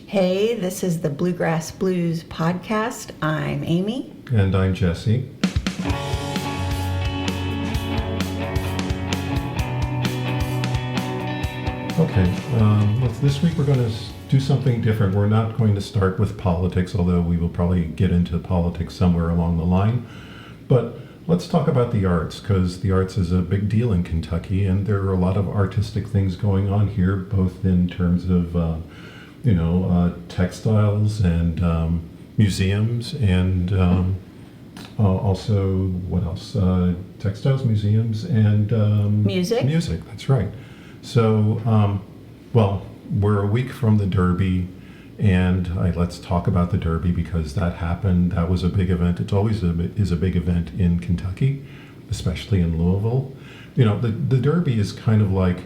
Hey, this is the Bluegrass Blues podcast. I'm Amy. And I'm Jesse. Okay, this week we're going to do something different. We're not going to start with politics, although we will probably get into politics somewhere along the line. But let's talk about the arts, because the arts is a big deal in Kentucky, and there are a lot of artistic things going on here, both in terms of textiles and museums, and also, what else? Textiles, museums, and Music. Music, that's right. So, we're a week from the Derby, and let's talk about the Derby because that happened. That was a big event. It always is a big event in Kentucky, especially in Louisville. You know, the Derby is kind of like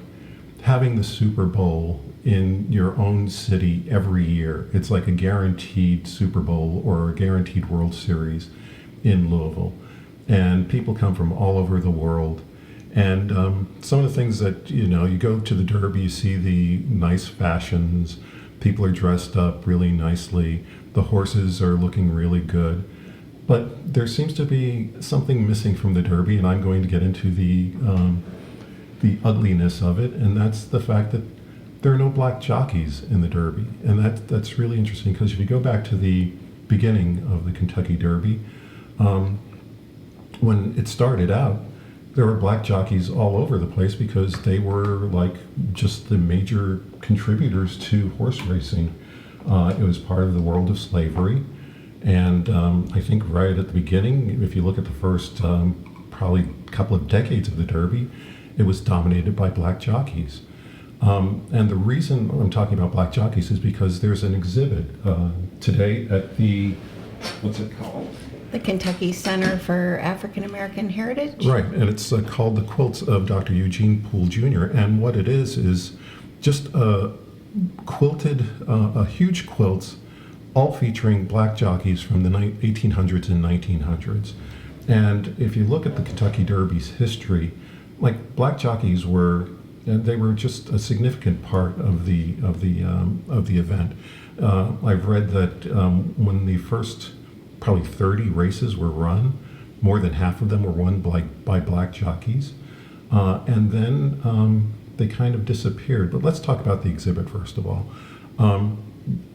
having the Super Bowl in your own city every year. It's like a guaranteed Super Bowl or a guaranteed World Series in Louisville. And people come from all over the world. And some of the things that, you go to the Derby, you see the nice fashions, people are dressed up really nicely, the horses are looking really good. But there seems to be something missing from the Derby, and I'm going to get into the ugliness of it, and that's the fact that there are no black jockeys in the Derby. And that's really interesting, because if you go back to the beginning of the Kentucky Derby, when it started out, there were black jockeys all over the place because they were like just the major contributors to horse racing. It was part of the world of slavery. And I think right at the beginning, if you look at the first probably couple of decades of the Derby, it was dominated by black jockeys. And the reason I'm talking about black jockeys is because there's an exhibit today at the, what's it called? The Kentucky Center for African American Heritage. Right, and it's called The Quilts of Dr. Eugene Poole Jr. And what it is just huge quilts, all featuring black jockeys from the 1800s and 1900s. And if you look at the Kentucky Derby's history, like black jockeys were just a significant part of the event. I've read that when the first probably 30 races were run, more than half of them were won by black jockeys. And then they kind of disappeared. But let's talk about the exhibit first of all.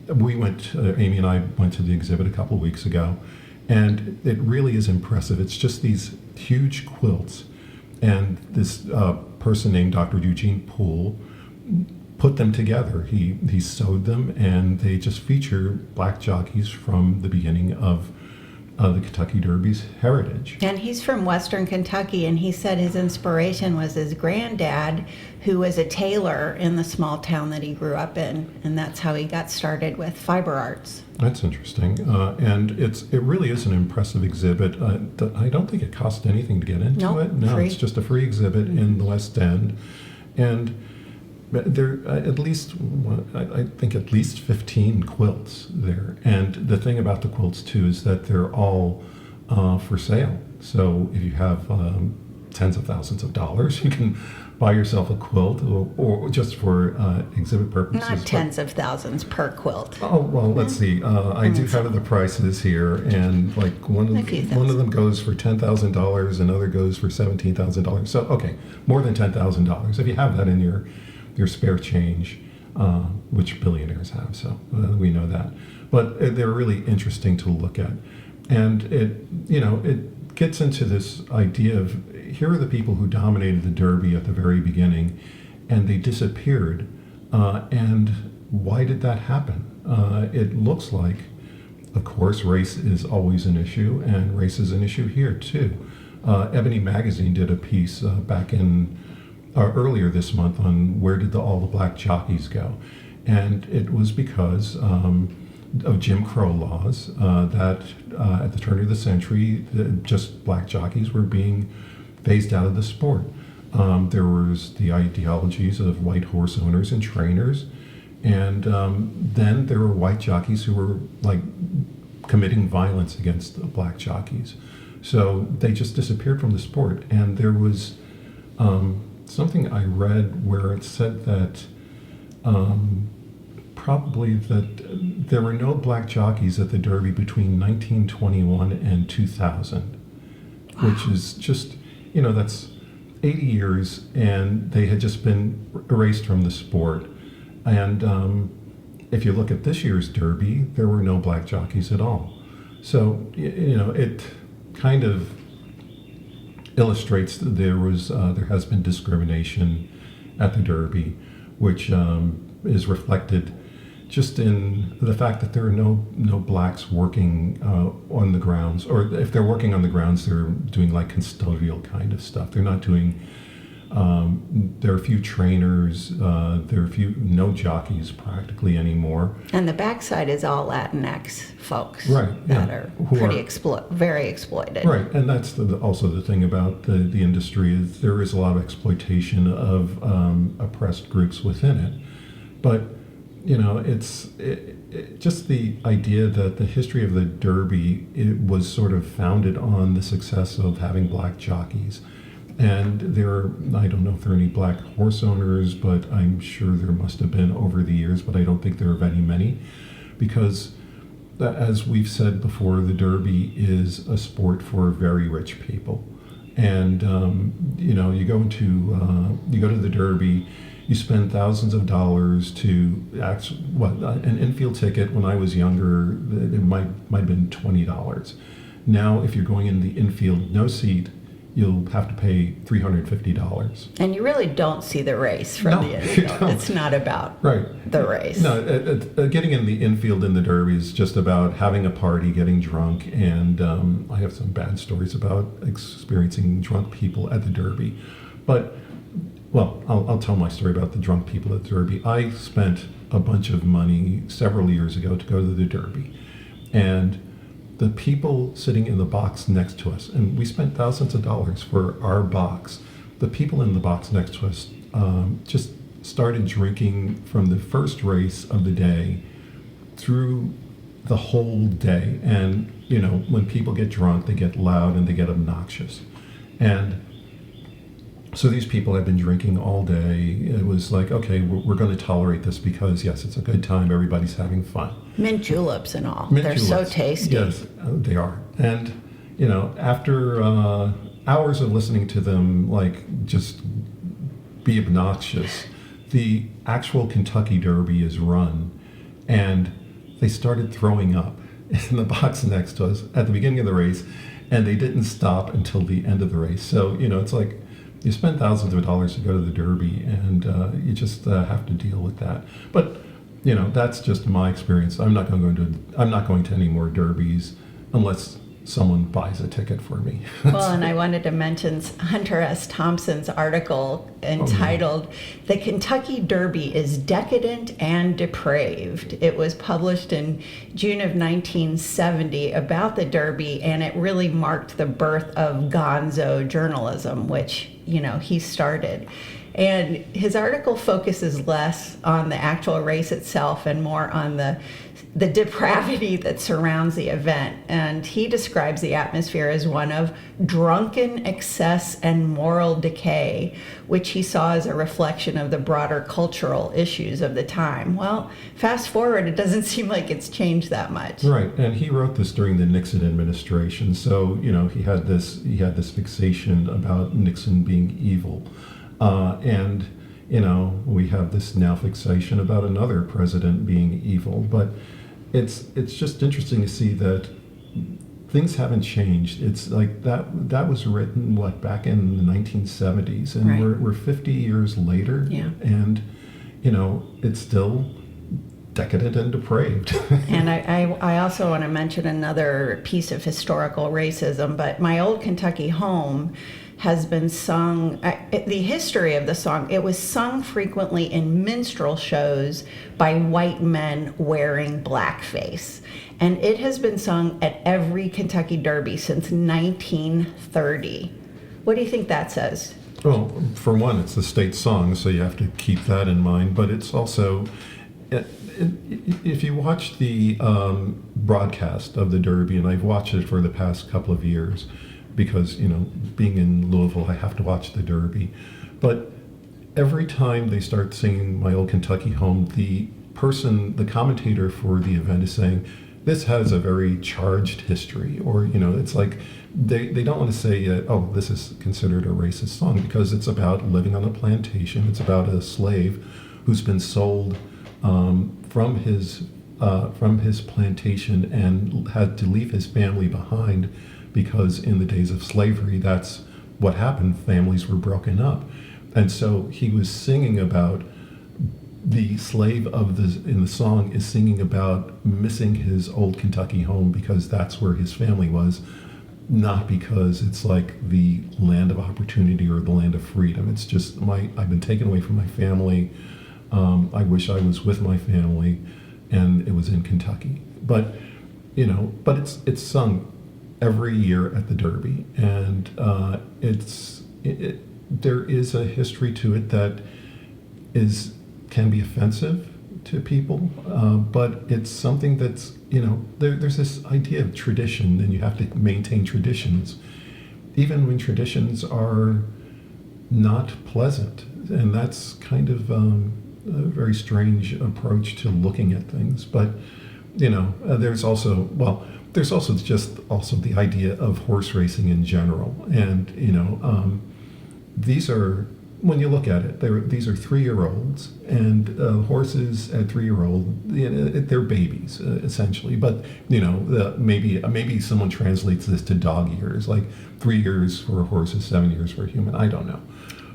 Amy and I went to the exhibit a couple of weeks ago, and it really is impressive. It's just these huge quilts. And this person named Dr. Eugene Poole put them together. He sewed them, and they just feature black jockeys from the beginning of the Kentucky Derby's heritage. And he's from Western Kentucky, and he said his inspiration was his granddad, who was a tailor in the small town that he grew up in, and that's how he got started with fiber arts. That's interesting, and it really is an impressive exhibit. I don't think it cost anything to get into it. No, free. It's just a free exhibit in the West End, and there I think at least 15 quilts there. And the thing about the quilts too is that they're all for sale. So if you have tens of thousands of dollars, you can buy yourself a quilt, or just for exhibit purposes. Not tens of thousands per quilt. Oh, well, let's see. I do have the prices here, and like one of them goes for $10,000, another goes for $17,000. So, okay, more than $10,000 if you have that in your spare change, which billionaires have, so we know that. But they're really interesting to look at. And it gets into this idea of, here are the people who dominated the Derby at the very beginning, and they disappeared. And why did that happen? It looks like, of course, race is always an issue, and race is an issue here too. Ebony Magazine did a piece back in earlier this month on where did all the black jockeys go, and it was because of Jim Crow laws that at the turn of the century, just black jockeys were being phased out of the sport. There was the ideologies of white horse owners and trainers, and then there were white jockeys who were like committing violence against the black jockeys. So they just disappeared from the sport, and there was something I read where it said that probably that there were no black jockeys at the Derby between 1921 and 2000, which is just, that's 80 years, and they had just been erased from the sport. And if you look at this year's Derby, there were no black jockeys at all. So, it kind of illustrates that there has been discrimination at the Derby, which is reflected just in the fact that there are no blacks working on the grounds, or if they're working on the grounds, they're doing like custodial kind of stuff. They're not doing. There are few trainers. There are no jockeys practically anymore. And the backside is all Latinx folks, right? That are very exploited. Right, and that's also the thing about the industry is there is a lot of exploitation of oppressed groups within it. But it's just the idea that the history of the Derby, it was sort of founded on the success of having black jockeys. And I don't know if there are any black horse owners, but I'm sure there must have been over the years, but I don't think there are very many, because as we've said before, the Derby is a sport for very rich people. And, you go to the Derby, you spend thousands of dollars to an infield ticket when I was younger, it might have been $20. Now, if you're going in the infield, no seat, you'll have to pay $350. And you really don't see the race from the infield. It's not about the race. No, getting in the infield in the Derby is just about having a party, getting drunk, and I have some bad stories about experiencing drunk people at the Derby. But, I'll tell my story about the drunk people at the Derby. I spent a bunch of money several years ago to go to the Derby, and the people sitting in the box next to us, and we spent thousands of dollars for our box. The people in the box next to us just started drinking from the first race of the day through the whole day. And, when people get drunk, they get loud and they get obnoxious. And so these people have been drinking all day. It was like, okay, we're going to tolerate this because, yes, it's a good time. Everybody's having fun. Mint juleps and all. They're so tasty. Yes, they are. And, after hours of listening to them, just be obnoxious, the actual Kentucky Derby is run, and they started throwing up in the box next to us at the beginning of the race, and they didn't stop until the end of the race. So, it's like, you spend thousands of dollars to go to the Derby, and you just have to deal with that. But that's just my experience. I'm not going to any more Derbies unless someone buys a ticket for me. Well, and I wanted to mention Hunter S. Thompson's article entitled "The Kentucky Derby is Decadent and Depraved." It was published in June of 1970 about the Derby, and it really marked the birth of gonzo journalism, which he started. And his article focuses less on the actual race itself and more on the depravity that surrounds the event. And he describes the atmosphere as one of drunken excess and moral decay, which he saw as a reflection of the broader cultural issues of the time. Well, fast forward, it doesn't seem like it's changed that much. Right, and he wrote this during the Nixon administration, so he had this fixation about Nixon being evil, and we have this now fixation about another president being evil. But it's just interesting to see that things haven't changed. It's like that was written back in the 1970s, and right. we're 50 years later, and it's still decadent and depraved. And I also want to mention another piece of historical racism, but My Old Kentucky Home has been sung, the history of the song, it was sung frequently in minstrel shows by white men wearing blackface. And it has been sung at every Kentucky Derby since 1930. What do you think that says? Well, for one, it's the state song, so you have to keep that in mind. But it's also, if you watch the broadcast of the Derby, and I've watched it for the past couple of years, because, being in Louisville, I have to watch the Derby. But every time they start singing My Old Kentucky Home, the the commentator for the event is saying, this has a very charged history, or, it's like they don't want to say, oh, this is considered a racist song, because it's about living on a plantation. It's about a slave who's been sold from his plantation and had to leave his family behind, because in the days of slavery, that's what happened. Families were broken up. And so he was singing about the slave in the song is singing about missing his old Kentucky home, because that's where his family was, not because it's like the land of opportunity or the land of freedom. It's just I've been taken away from my family. I wish I was with my family, and it was in Kentucky. But it's sung every year at the Derby, and there is a history to it that can be offensive to people, but it's something that's, there's this idea of tradition, and you have to maintain traditions, even when traditions are not pleasant. And that's kind of a very strange approach to looking at things. But, there's also the idea of horse racing in general. And, these are, when you look at it, these are 3-year-olds, and horses at 3-year-old, they're babies essentially. But maybe someone translates this to dog years, like 3 years for a horse is 7 years for a human. I don't know.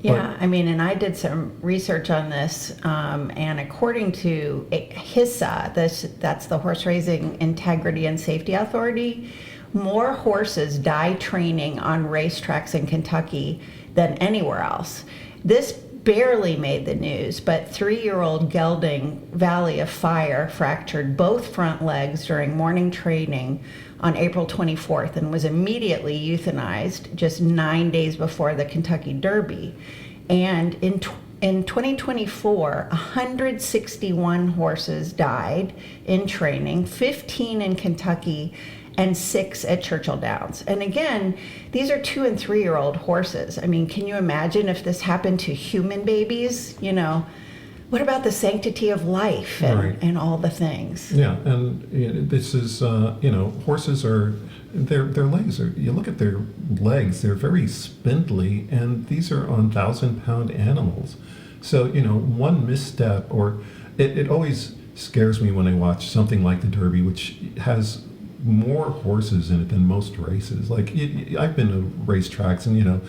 Yeah, and I did some research on this, and according to HISA, that's the Horse Racing Integrity and Safety Authority, more horses die training on racetracks in Kentucky than anywhere else. This barely made the news, but 3-year-old gelding Valley of Fire fractured both front legs during morning training on April 24th and was immediately euthanized just 9 days before the Kentucky Derby. And in 2024, 161 horses died in training, 15 in Kentucky, and 6 at Churchill Downs. And again, these are 2- and 3-year-old horses. I mean, can you imagine if this happened to human babies? What about the sanctity of life and all the things? Yeah, and this is, horses are, their legs are, you look at their legs, they're very spindly, and these are on 1,000-pound animals. So, one misstep, or it always scares me when I watch something like the Derby, which has more horses in it than most races. Like, I've been to racetracks, and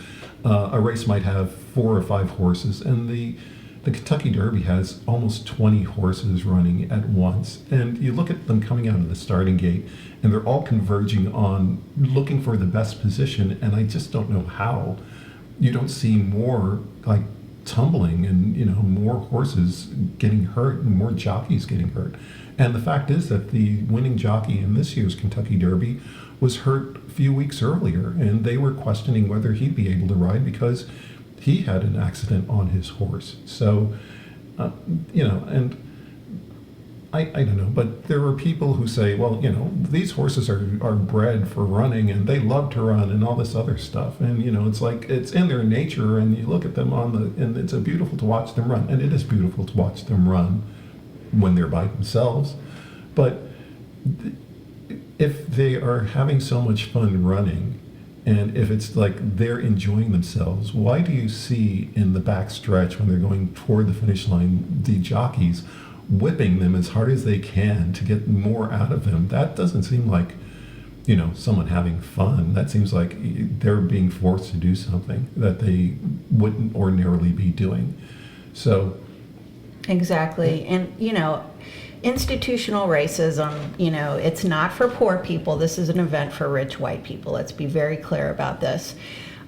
a race might have 4 or 5 horses, and the Kentucky Derby has almost 20 horses running at once. And you look at them coming out of the starting gate, and they're all converging on looking for the best position, and I just don't know how you don't see more like tumbling and more horses getting hurt and more jockeys getting hurt. And the fact is that the winning jockey in this year's Kentucky Derby was hurt a few weeks earlier, and they were questioning whether he'd be able to ride because he had an accident on his horse. So, and I don't know, but there are people who say, well, these horses are bred for running and they love to run and all this other stuff. And, it's like, it's in their nature, and you look at them and it's beautiful to watch them run. And it is beautiful to watch them run when they're by themselves. But if they are having so much fun running, and if it's like they're enjoying themselves, why do you see in the back stretch when they're going toward the finish line, the jockeys whipping them as hard as they can to get more out of them? That doesn't seem like, someone having fun. That seems like they're being forced to do something that they wouldn't ordinarily be doing. So. Exactly. And, institutional racism, it's not for poor people. This is an event for rich white people. Let's be very clear about this.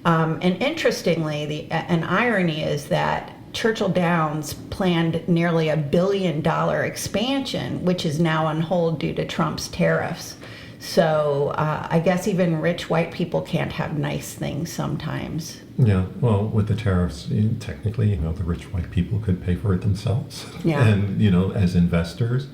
And interestingly, an irony is that Churchill Downs planned nearly $1 billion expansion, which is now on hold due to Trump's tariffs. So I guess even rich white people can't have nice things sometimes. Yeah, well, with the tariffs, technically, the rich white people could pay for it themselves. Yeah. And, as investors.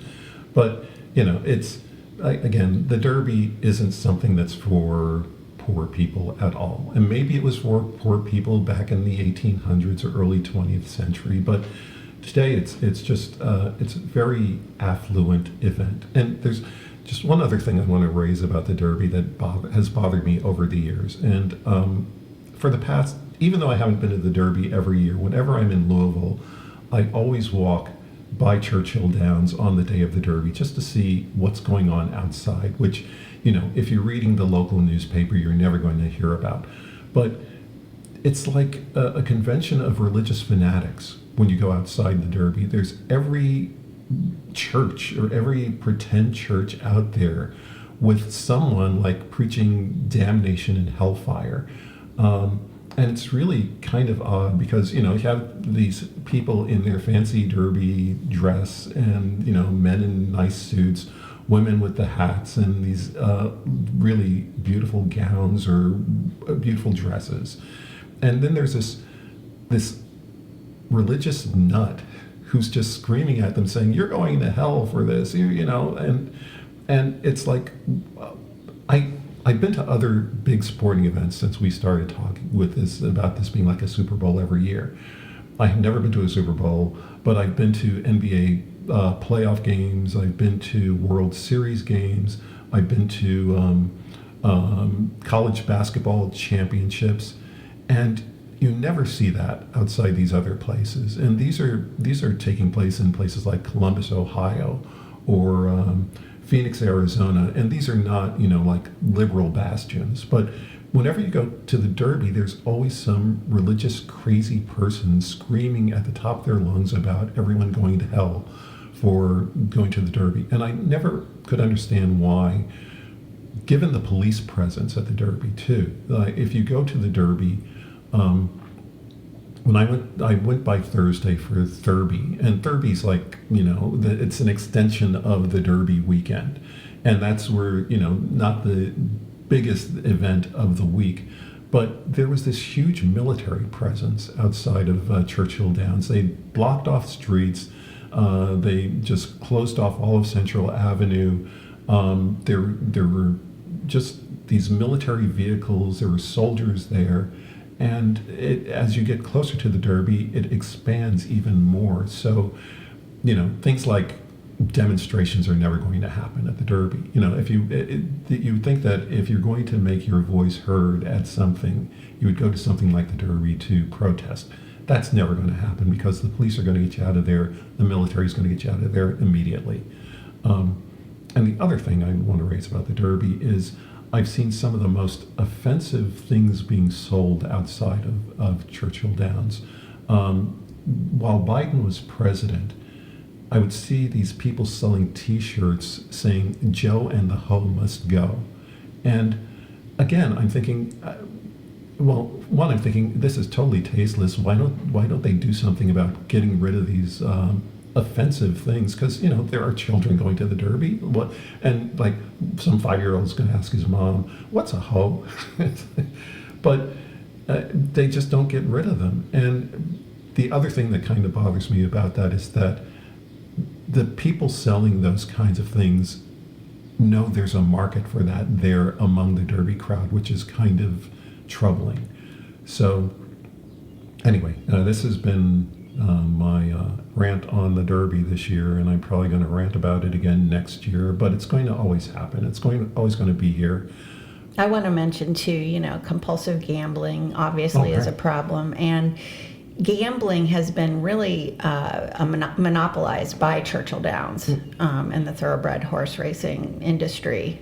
But, it's, again, the Derby isn't something that's for poor people at all. And maybe it was for poor people back in the 1800s or early 20th century. But, today it's just it's a very affluent event. And there's just one other thing I want to raise about the Derby that has bothered me over the years. And for the past, even though I haven't been to the Derby every year, whenever I'm in Louisville, I always walk by Churchill Downs on the day of the Derby just to see what's going on outside, which, if you're reading the local newspaper, you're never going to hear about. But it's like a convention of religious fanatics when you go outside the Derby. There's every church or every pretend church out there with someone like preaching damnation and hellfire. And it's really kind of odd because, you have these people in their fancy Derby dress and, men in nice suits, women with the hats and these really beautiful gowns or beautiful dresses. And then there's this religious nut who's just screaming at them saying, "You're going to hell for this," and it's like, I've been to other big sporting events since we started talking about this being like a Super Bowl every year. I have never been to a Super Bowl, but I've been to NBA playoff games. I've been to World Series games. I've been to college basketball championships, and you never see that outside these other places. And these are taking place in places like Columbus, Ohio, or Phoenix, Arizona, and these are not, like liberal bastions. But whenever you go to the Derby, there's always some religious crazy person screaming at the top of their lungs about everyone going to hell for going to the Derby. And I never could understand why, given the police presence at the Derby too. If you go to the Derby, when I went by Thursday for Thurby, and Thurby's like, it's an extension of the Derby weekend. And that's where, not the biggest event of the week, but there was this huge military presence outside of Churchill Downs. They blocked off streets. They just closed off all of Central Avenue. There were just these military vehicles. There were soldiers there. And as you get closer to the Derby, it expands even more. So, things like demonstrations are never going to happen at the Derby. If you would think that if you're going to make your voice heard at something, you would go to something like the Derby to protest. That's never going to happen because the police are going to get you out of there. The military is going to get you out of there immediately. And the other thing I want to raise about the Derby is I've seen some of the most offensive things being sold outside of Churchill Downs. While Biden was president, I would see these people selling T-shirts saying "Joe and the Ho must go," and again, I'm thinking, I'm thinking this is totally tasteless. Why don't they do something about getting rid of these offensive things? Because there are children going to the Derby. And like some 5-year-old's going to ask his mom, "What's a hoe?" But they just don't get rid of them. And the other thing that kind of bothers me about that is that the people selling those kinds of things know there's a market for that there among the Derby crowd, which is kind of troubling. So anyway, this has been my rant on the Derby this year, and I'm probably going to rant about it again next year, but it's going to always happen. It's always going to be here. I want to mention too, compulsive gambling obviously is a problem, and gambling has been really monopolized by Churchill Downs and the thoroughbred horse racing industry.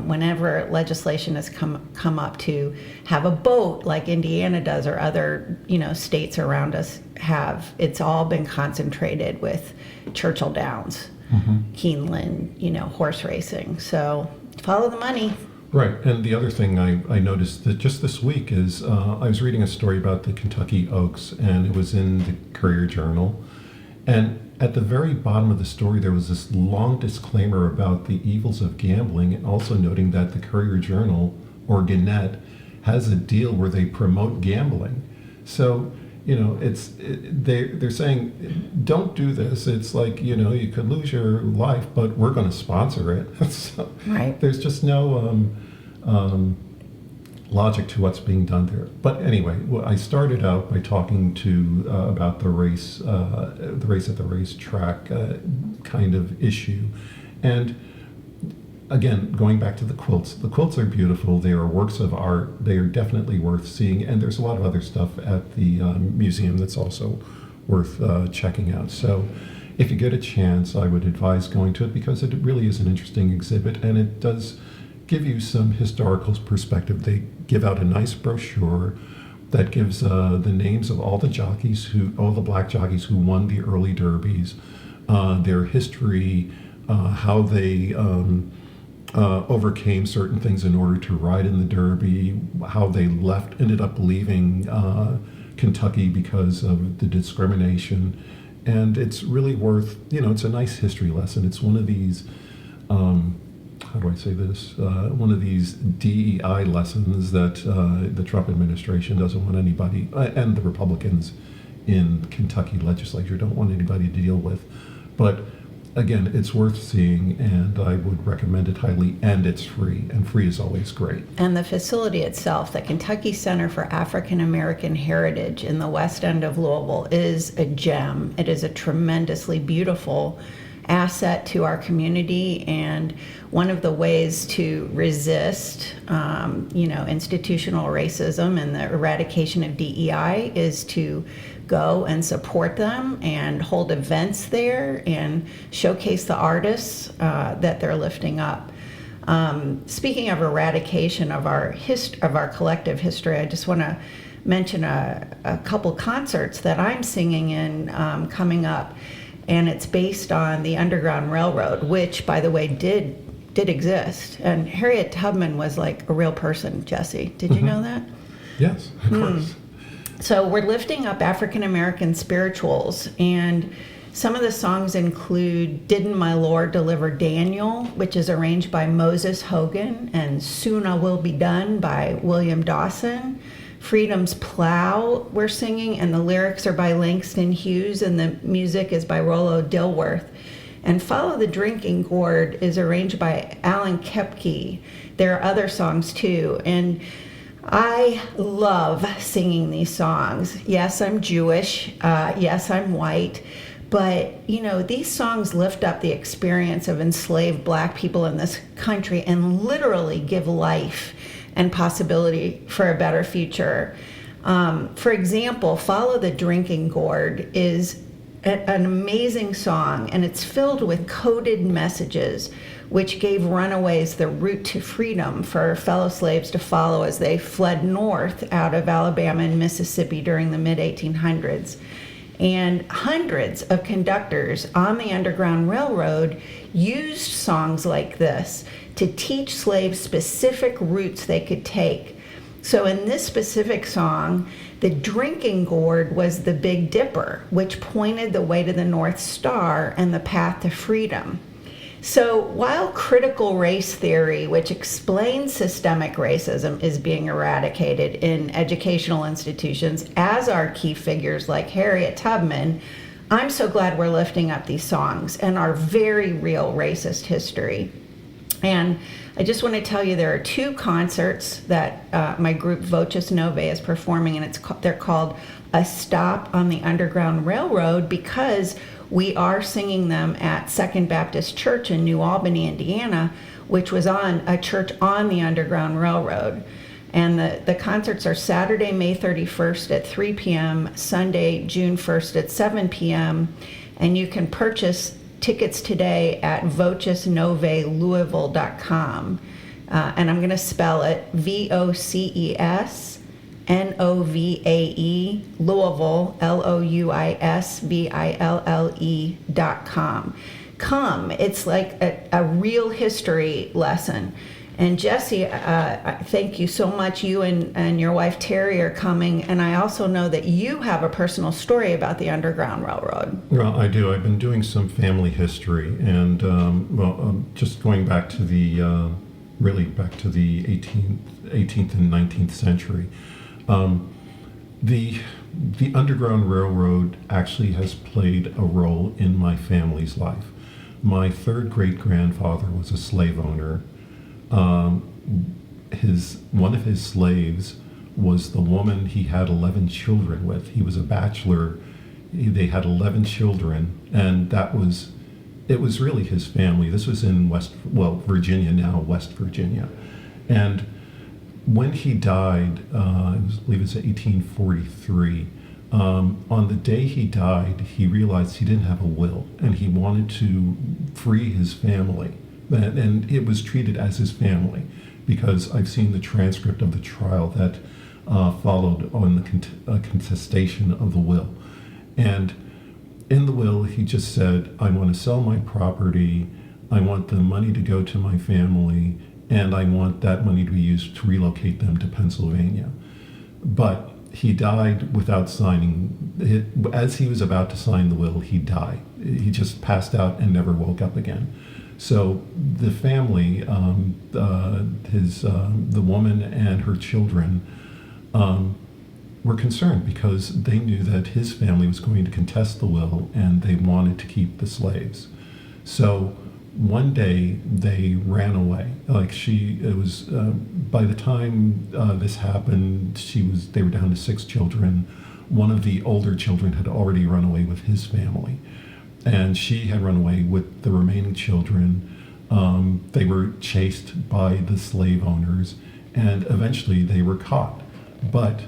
Whenever legislation has come up to have a boat like Indiana does or other states around us have, it's all been concentrated with Churchill Downs, Keeneland, horse racing. So follow the money. Right, and the other thing I noticed that just this week is I was reading a story about the Kentucky Oaks, and it was in the Courier-Journal, and at the very bottom of the story there was this long disclaimer about the evils of gambling, and also noting that the Courier-Journal, or Gannett, has a deal where they promote gambling. So, they're saying, don't do this. It's like, you could lose your life, but we're going to sponsor it. So right. There's just no, logic to what's being done there. But anyway, I started out by talking to about the race at the racetrack kind of issue, and again, going back to the quilts. The quilts are beautiful. They are works of art. They are definitely worth seeing, and there's a lot of other stuff at the museum that's also worth checking out. So if you get a chance, I would advise going to it because it really is an interesting exhibit, and it does give you some historical perspective. They give out a nice brochure that gives the names of all the black jockeys who won the early derbies, their history, how they overcame certain things in order to ride in the Derby, how they ended up leaving Kentucky because of the discrimination. And it's really worth, it's a nice history lesson. It's one of these, how do I say this? One of these DEI lessons that the Trump administration doesn't want anybody, and the Republicans in Kentucky legislature don't want anybody to deal with. But again, it's worth seeing, and I would recommend it highly, and it's free, and free is always great. And the facility itself, the Kentucky Center for African American Heritage in the West End of Louisville, is a gem. It is a tremendously beautiful asset to our community, and one of the ways to resist, institutional racism and the eradication of DEI is to go and support them and hold events there and showcase the artists that they're lifting up. Speaking of eradication of our collective history, I just want to mention a couple concerts that I'm singing in coming up, and it's based on the Underground Railroad, which, by the way, did exist. And Harriet Tubman was like a real person, Jesse. Did you know that? Yes, of course. So we're lifting up African American spirituals, and some of the songs include Didn't My Lord Deliver Daniel, which is arranged by Moses Hogan, and Soon I Will Be Done by William Dawson. Freedom's Plow we're singing, and the lyrics are by Langston Hughes, and the music is by Rollo Dilworth. And Follow the Drinking Gourd is arranged by Alan Kepke. There are other songs too, and I love singing these songs. Yes, I'm Jewish. Yes, I'm white. But, these songs lift up the experience of enslaved Black people in this country and literally give life and possibility for a better future. For example, Follow the Drinking Gourd is an amazing song, and it's filled with coded messages which gave runaways the route to freedom for fellow slaves to follow as they fled north out of Alabama and Mississippi during the mid-1800s. And hundreds of conductors on the Underground Railroad used songs like this to teach slaves specific routes they could take. So in this specific song, the drinking gourd was the Big Dipper, which pointed the way to the North Star and the path to freedom. So while critical race theory, which explains systemic racism, is being eradicated in educational institutions, as are key figures like Harriet Tubman, I'm so glad we're lifting up these songs and our very real racist history. And I just want to tell you there are two concerts that my group Voces Novae is performing, and they're called A Stop on the Underground Railroad because we are singing them at Second Baptist Church in New Albany, Indiana, which was on a church on the Underground Railroad. And the concerts are Saturday, May 31st at 3 p.m., Sunday, June 1st at 7 p.m., and you can purchase tickets today at vocesnovaelouisville.com. And I'm going to spell it VOCES NOVAE Louisville LOUISVILLE.com. Come, it's like a real history lesson. And Jesse, thank you so much. You and your wife Terry are coming, and I also know that you have a personal story about the Underground Railroad. Well, I do. I've been doing some family history, and just going back to the 18th and 19th century. The Underground Railroad actually has played a role in my family's life. My third great-grandfather was a slave owner. one of his slaves was the woman he had 11 children with. He was a bachelor. They had 11 children, and it was really his family. This was in Virginia now, West Virginia. And when he died, I believe it's 1843, on the day he died, he realized he didn't have a will, and he wanted to free his family. And it was treated as his family, because I've seen the transcript of the trial that followed on the contestation of the will. And in the will, he just said, I want to sell my property, I want the money to go to my family, and I want that money to be used to relocate them to Pennsylvania. But he died without signing. As he was about to sign the will, he died. He just passed out and never woke up again. So the family, the woman and her children, were concerned because they knew that his family was going to contest the will and they wanted to keep the slaves. So one day they ran away. By the time this happened, they were down to 6 children. One of the older children had already run away with his family, and she had run away with the remaining children. They were chased by the slave owners, and eventually they were caught. But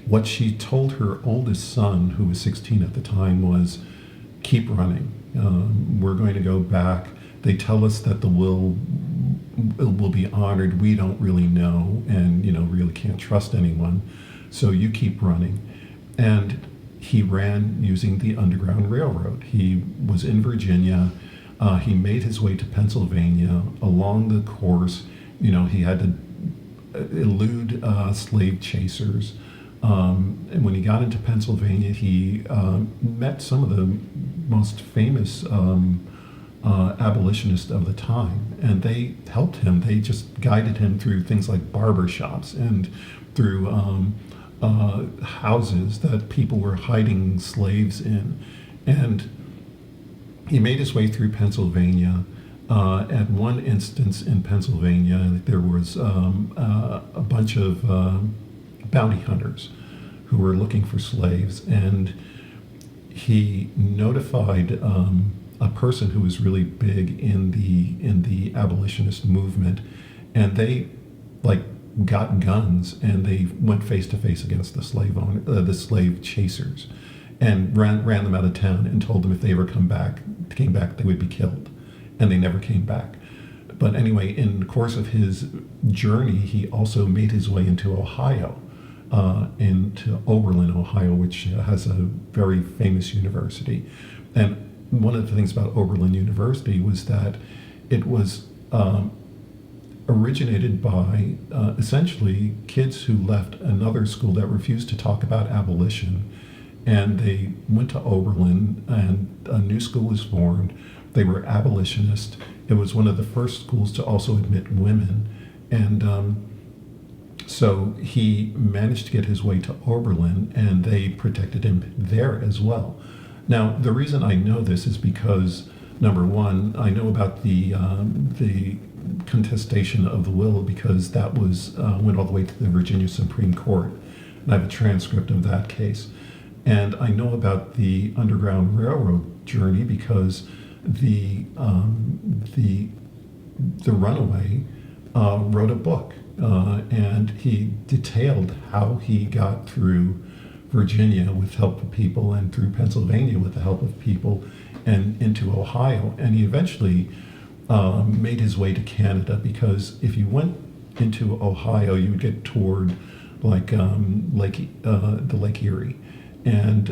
what she told her oldest son, who was 16 at the time, was, keep running. We're going to go back. They tell us that the will be honored. We don't really know, and really can't trust anyone. So you keep running. And he ran using the Underground Railroad. He was in Virginia. He made his way to Pennsylvania. Along the course, he had to elude slave chasers. And when he got into Pennsylvania, he met some of the most famous abolitionists of the time, and they helped him. They just guided him through things like barbershops and through houses that people were hiding slaves in. And he made his way through Pennsylvania. At one instance in Pennsylvania, there was a bunch of bounty hunters who were looking for slaves, and he notified a person who was really big in the abolitionist movement, and they got guns and they went face to face against the slave chasers, and ran them out of town and told them if they ever came back, they would be killed. And they never came back. But anyway, in the course of his journey, he also made his way into Ohio, into Oberlin, Ohio, which has a very famous university. And one of the things about Oberlin University was that it was originated by essentially kids who left another school that refused to talk about abolition. And they went to Oberlin, and a new school was formed. They were abolitionist. It was one of the first schools to also admit women. And so he managed to get his way to Oberlin, and they protected him there as well. Now, the reason I know this is because, number one, I know about the contestation of the will because that went all the way to the Virginia Supreme Court. And I have a transcript of that case. And I know about the Underground Railroad journey because the runaway wrote a book, and he detailed how he got through Virginia with help of people, and through Pennsylvania with the help of people, and into Ohio. And he eventually made his way to Canada, because if you went into Ohio, you would get toward the Lake Erie. And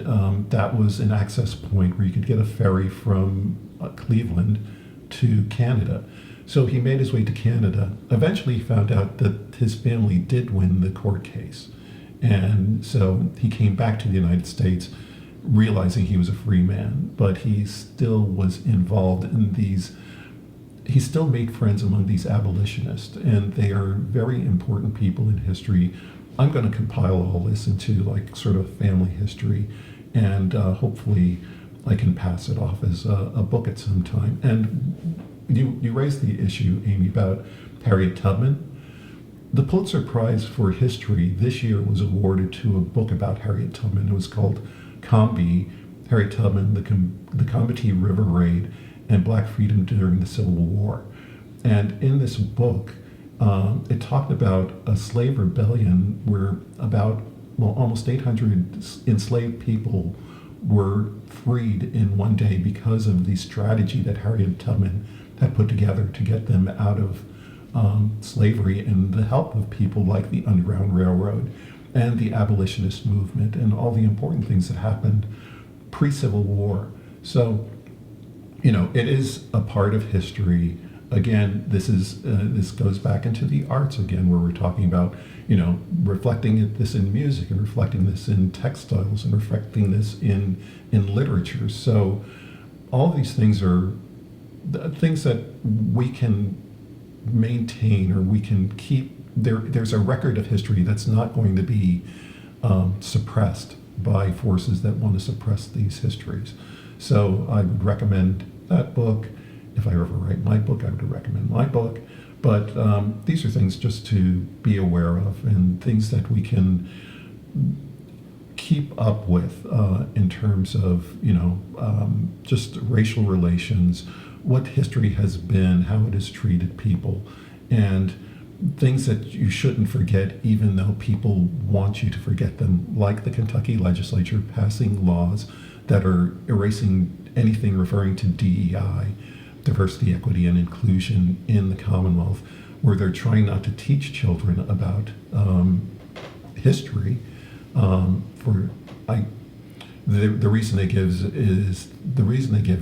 that was an access point where you could get a ferry from Cleveland to Canada. So he made his way to Canada. Eventually he found out that his family did win the court case. And so he came back to the United States realizing he was a free man, but he still was involved in he still made friends among these abolitionists, and they are very important people in history. I'm going to compile all this into sort of family history, and hopefully I can pass it off as a book at some time. And you raised the issue, Amy, about Harriet Tubman. The Pulitzer Prize for History this year was awarded to a book about Harriet Tubman. It was called Combee, Harriet Tubman, the Combahee River Raid, and Black Freedom During the Civil War. And in this book, it talked about a slave rebellion where almost 800 enslaved people were freed in one day because of the strategy that Harriet Tubman had put together to get them out of slavery, and the help of people like the Underground Railroad and the abolitionist movement and all the important things that happened pre-Civil War. So, it is a part of history. Again, this goes back into the arts again, where we're talking about, reflecting this in music and reflecting this in textiles and reflecting this in literature. So all these things are things that we can maintain, or we can keep. There's a record of history that's not going to be suppressed by forces that want to suppress these histories. So I would recommend that book. If I ever write my book, I would recommend my book. But these are things just to be aware of, and things that we can keep up with in terms of, just racial relations, what history has been, how it has treated people, and things that you shouldn't forget even though people want you to forget them, like the Kentucky legislature passing laws that are erasing anything referring to DEI, diversity, equity, and inclusion in the Commonwealth, where they're trying not to teach children about history. The reason they give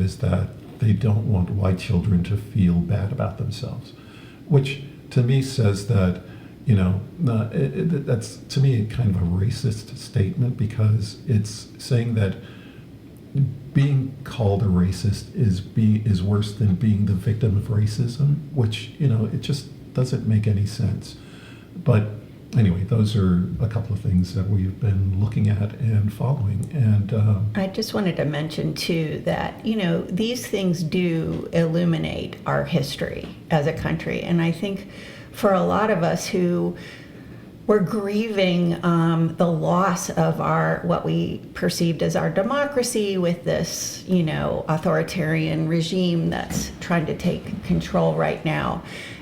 is that they don't want white children to feel bad about themselves, which to me says that, that's to me kind of a racist statement, because it's saying that being called a racist is worse than being the victim of racism, which, it just doesn't make any sense. But anyway, those are a couple of things that we've been looking at and following. And I just wanted to mention too that, these things do illuminate our history as a country. And I think for a lot of us who were grieving the loss of what we perceived as our democracy with this, authoritarian regime that's trying to take control right now,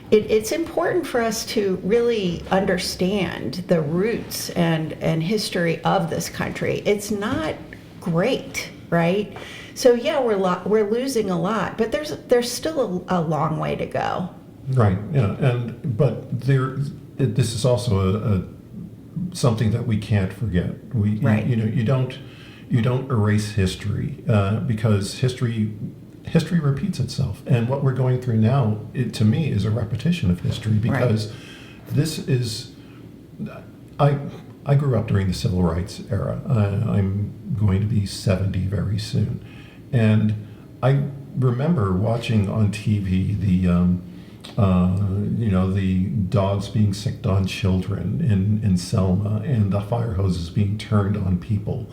it's important for us to really understand the roots and history of this country. It's not great, right? So yeah, we're losing a lot, but there's still a long way to go. Right. Yeah. But this is also something that we can't forget. Right. You don't erase history because history repeats itself, and what we're going through now, to me, is a repetition of history, because this is. I grew up during the civil rights era. I'm going to be 70 very soon, and I remember watching on TV the dogs being sicked on children in Selma, and the fire hoses being turned on people.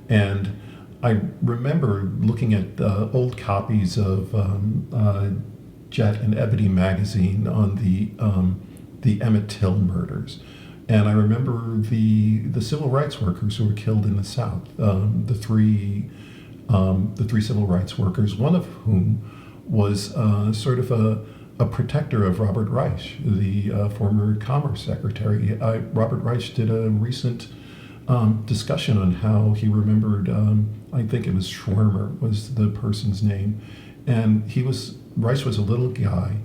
And I remember looking at old copies of Jet and Ebony magazine on the Emmett Till murders. And I remember the civil rights workers who were killed in the South, the three civil rights workers, one of whom was sort of a protector of Robert Reich, the former Commerce Secretary. Robert Reich did a recent discussion on how he remembered, I think it was Schwimmer was the person's name, and Reich was a little guy,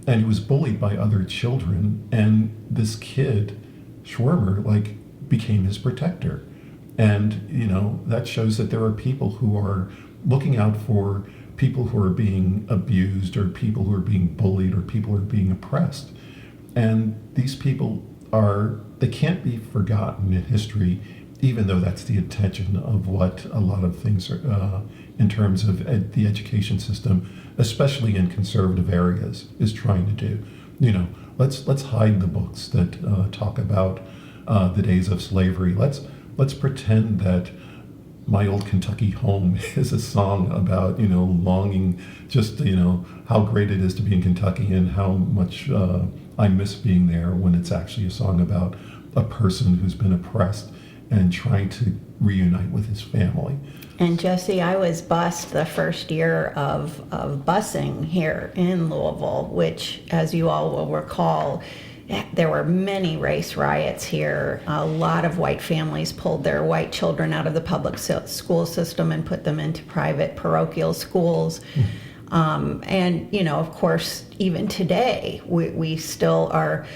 and he was bullied by other children, and this kid, Schwimmer, became his protector. And, that shows that there are people who are looking out for people who are being abused, or people who are being bullied, or people who are being oppressed. And these people they can't be forgotten in history, even though that's the intention of what a lot of things are, in terms of the education system, especially in conservative areas, is trying to do. Let's hide the books that talk about the days of slavery. Let's pretend that My Old Kentucky Home is a song about, longing, just, how great it is to be in Kentucky and how much I miss being there, when it's actually a song about a person who's been oppressed and trying to reunite with his family. And Jesse, I was bused the first year of busing here in Louisville, which, as you all will recall, there were many race riots here. A lot of white families pulled their white children out of the public school system and put them into private parochial schools. And, of course, even today, we still are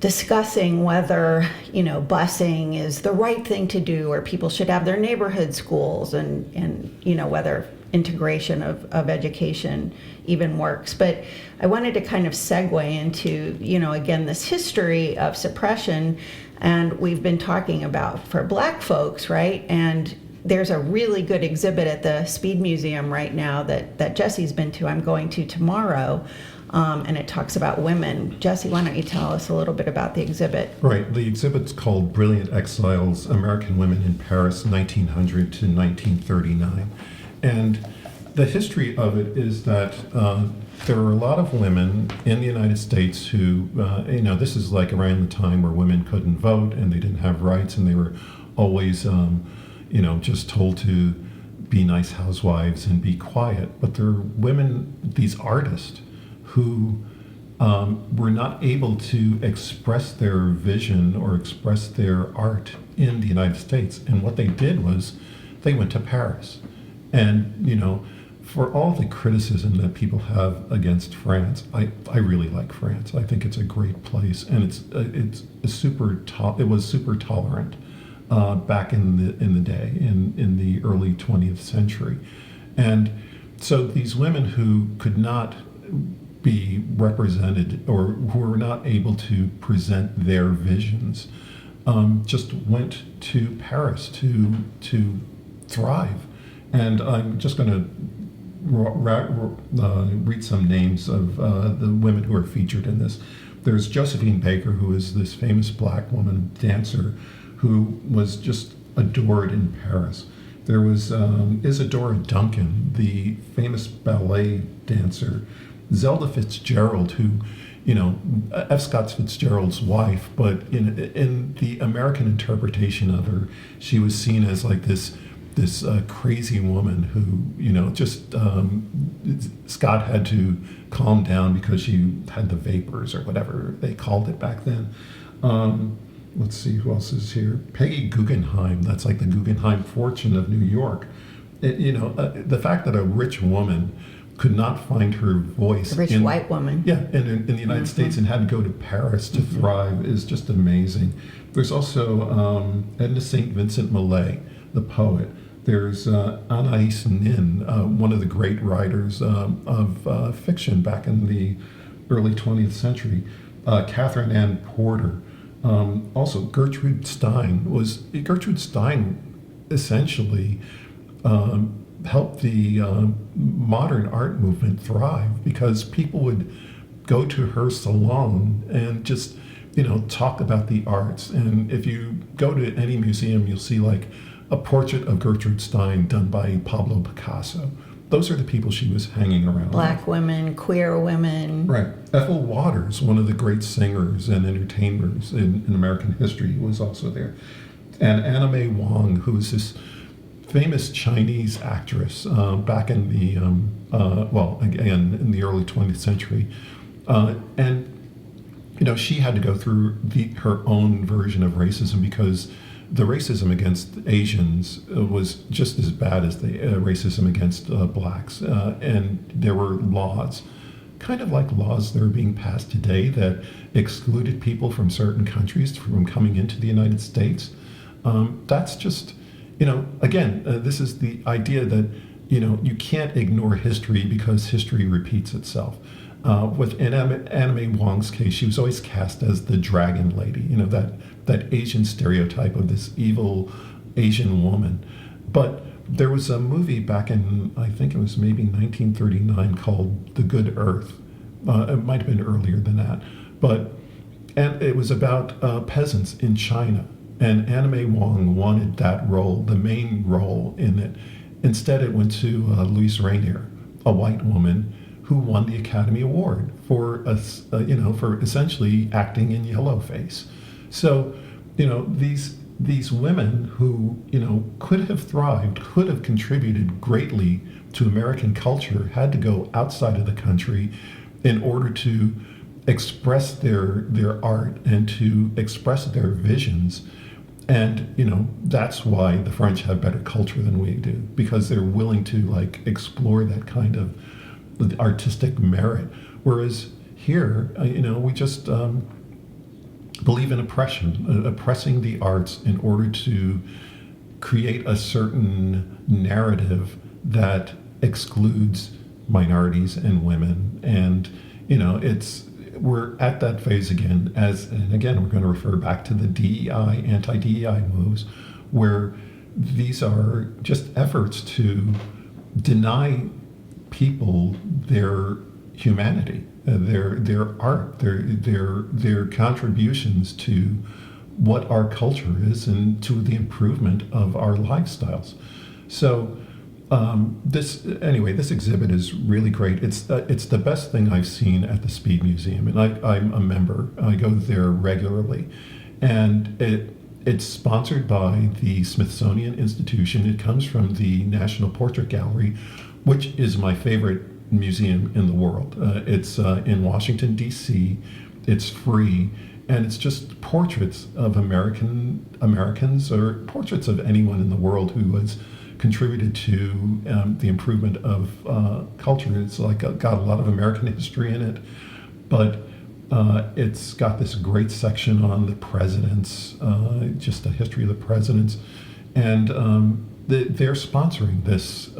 discussing whether, busing is the right thing to do, or people should have their neighborhood schools, and whether integration of education even works. But I wanted to kind of segue into, again, this history of suppression, and we've been talking about for Black folks, right? And there's a really good exhibit at the Speed Museum right now that Jesse's been to. I'm going to tomorrow. And it talks about women. Jesse, why don't you tell us a little bit about the exhibit? Right. The exhibit's called Brilliant Exiles, American Women in Paris, 1900 to 1939. And the history of it is that there were a lot of women in the United States who, this is like around the time where women couldn't vote and they didn't have rights, and they were always, just told to be nice housewives and be quiet. But there are women, these artists, who were not able to express their vision or express their art in the United States. And what they did was they went to Paris. And, for all the criticism that people have against France, I really like France. I think it's a great place, and it was super tolerant back in the day, in the early 20th century. And so these women who could not be represented, or who were not able to present their visions, just went to Paris to thrive. And I'm just going to read some names of the women who are featured in this. There's Josephine Baker, who is this famous Black woman dancer who was just adored in Paris. There was Isadora Duncan, the famous ballet dancer. Zelda Fitzgerald, who, F. Scott Fitzgerald's wife, but in the American interpretation of her, she was seen as like this crazy woman who, Scott had to calm down because she had the vapors, or whatever they called it back then. Let's see who else is here. Peggy Guggenheim, that's like the Guggenheim fortune of New York. The fact that a rich woman could not find her voice. A rich white woman. Yeah, in the United States, and had to go to Paris to thrive is just amazing. There's also Edna St. Vincent Millay, the poet. There's Anais Nin, one of the great writers of fiction back in the early 20th century. Catherine Ann Porter. Also, Gertrude Stein essentially helped the modern art movement thrive, because people would go to her salon and just, talk about the arts. And if you go to any museum, you'll see like a portrait of Gertrude Stein done by Pablo Picasso. Those are the people she was hanging around Black with. women, queer women. Right. Ethel Waters, one of the great singers and entertainers in American history, was also there. And Anna May Wong, who is this famous Chinese actress back in the, again, in the early 20th century. And she had to go through her own version of racism, because the racism against Asians was just as bad as the racism against blacks. And there were laws, kind of like laws that are being passed today, that excluded people from certain countries from coming into the United States. That's just, again, this is the idea that, you can't ignore history because history repeats itself. In Anna May Wong's case, she was always cast as the dragon lady, that Asian stereotype of this evil Asian woman. But there was a movie back in, I think it was maybe 1939, called The Good Earth. It might have been earlier than that. And it was about peasants in China And Anna May Wong wanted that role, the main role in it. Instead, it went to Louise Rainier, a white woman who won the Academy Award for for essentially acting in yellowface. So, these women who could have thrived, could have contributed greatly to American culture, had to go outside of the country in order to express their art and to express their visions. And that's why the French have better culture than we do, because they're willing to explore that kind of artistic merit. Whereas here, we just believe in oppressing the arts in order to create a certain narrative that excludes minorities and women. And we're at that phase again, and again, we're going to refer back to the DEI, anti-DEI moves, where these are just efforts to deny people their humanity, their art, their contributions to what our culture is and to the improvement of our lifestyles. So this exhibit is really great. It's the best thing I've seen at the Speed Museum, and I'm a member. I go there regularly, and it's sponsored by the Smithsonian Institution. It comes from the National Portrait Gallery, which is my favorite museum in the world. It's in Washington, D.C. It's free, and it's just portraits of Americans, or portraits of anyone in the world who has contributed to the improvement of culture. It's got a lot of American history in it, but it's got this great section on the presidents, just the history of the presidents, and they're sponsoring this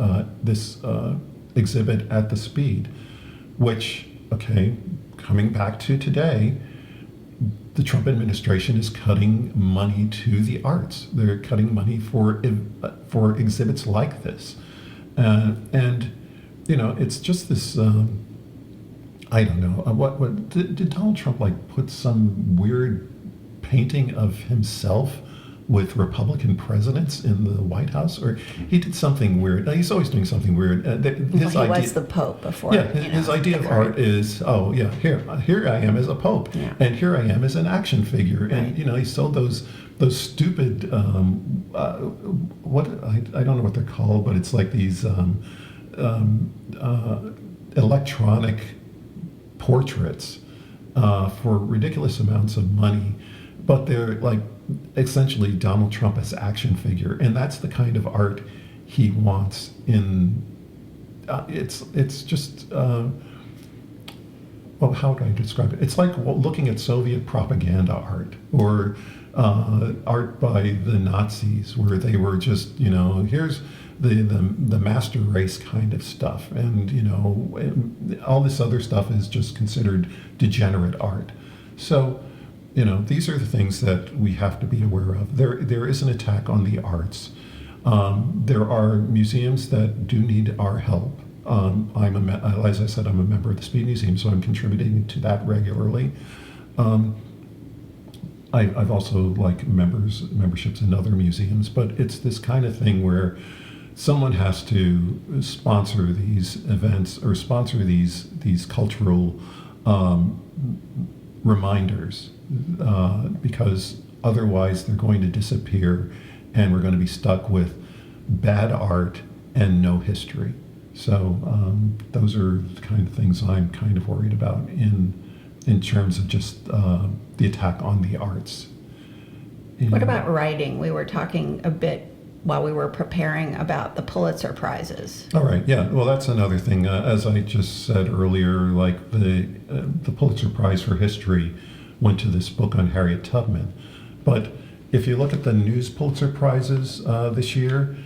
exhibit at the Speed, which, coming back to today, the Trump administration is cutting money to the arts. They're cutting money for exhibits like this, and it's just this. I don't know what did Donald Trump put some weird painting of himself with Republican presidents in the White House, or he did something weird. Now, he's always doing something weird. He was the Pope before. Yeah, his idea of art is, here I am as a Pope, and here I am as an action figure, and he sold those stupid I don't know what they're called, but it's like these electronic portraits for ridiculous amounts of money, but they're essentially Donald Trump as action figure, and that's the kind of art he wants in. It's just how do I describe it? It's like looking at Soviet propaganda art, or art by the Nazis, where they were just here's the master race kind of stuff, and all this other stuff is just considered degenerate art. So. These are the things that we have to be aware of. There is an attack on the arts. There are museums that do need our help. As I said, I'm a member of the Speed Museum, so I'm contributing to that regularly. I've also memberships in other museums, but it's this kind of thing where someone has to sponsor these events or sponsor these cultural reminders. Because otherwise they're going to disappear, and we're going to be stuck with bad art and no history. So those are the kind of things I'm kind of worried about in terms of just the attack on the arts. What about writing? We were talking a bit while we were preparing about the Pulitzer Prizes. All right, yeah. Well, that's another thing. As I just said earlier, the Pulitzer Prize for History went to this book on Harriet Tubman. But if you look at the news Pulitzer Prizes this year,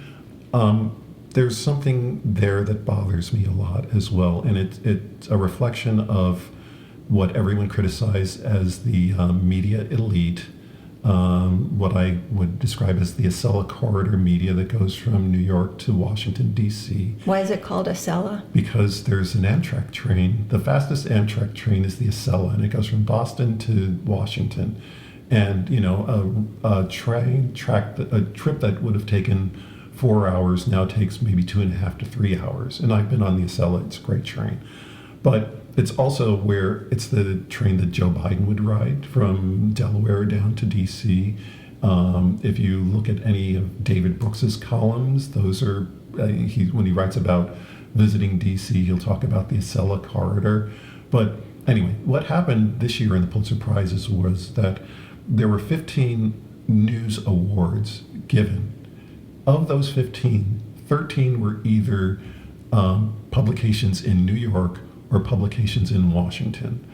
there's something there that bothers me a lot as well. And it's a reflection of what everyone criticized as the media elite, what I would describe as the Acela corridor media that goes from New York to Washington, D.C. Why is it called Acela? Because there's an Amtrak train. The fastest Amtrak train is the Acela, and it goes from Boston to Washington. And a trip that would have taken 4 hours now takes maybe 2.5 to 3 hours. And I've been on the Acela; it's a great train. But it's also where it's the train that Joe Biden would ride from Delaware down to D.C. If you look at any of David Brooks's columns, those are when he writes about visiting D.C., he'll talk about the Acela corridor. But anyway, what happened this year in the Pulitzer Prizes was that there were 15 news awards given. Of those 15, 13 were either publications in New York or publications in Washington.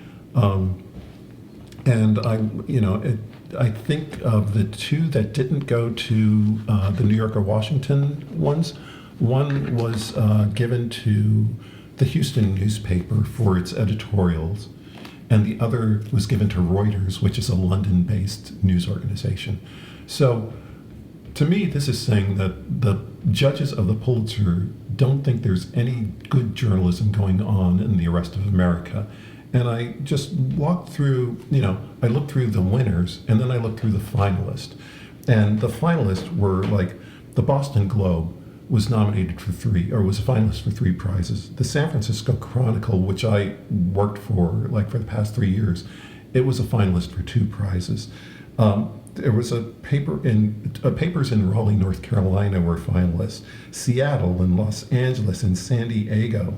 And I think of the two that didn't go to the New York or Washington ones, one was given to the Houston newspaper for its editorials, and the other was given to Reuters, which is a London-based news organization. So to me, this is saying that the judges of the Pulitzer don't think there's any good journalism going on in the rest of America. And I just walked through, I looked through the winners, and then I looked through the finalists. And the finalists were like, the Boston Globe was nominated for was a finalist for 3 prizes. The San Francisco Chronicle, which I worked for for the past 3 years, it was a finalist for 2 prizes. There was papers in Raleigh, North Carolina were finalists. Seattle and Los Angeles and San Diego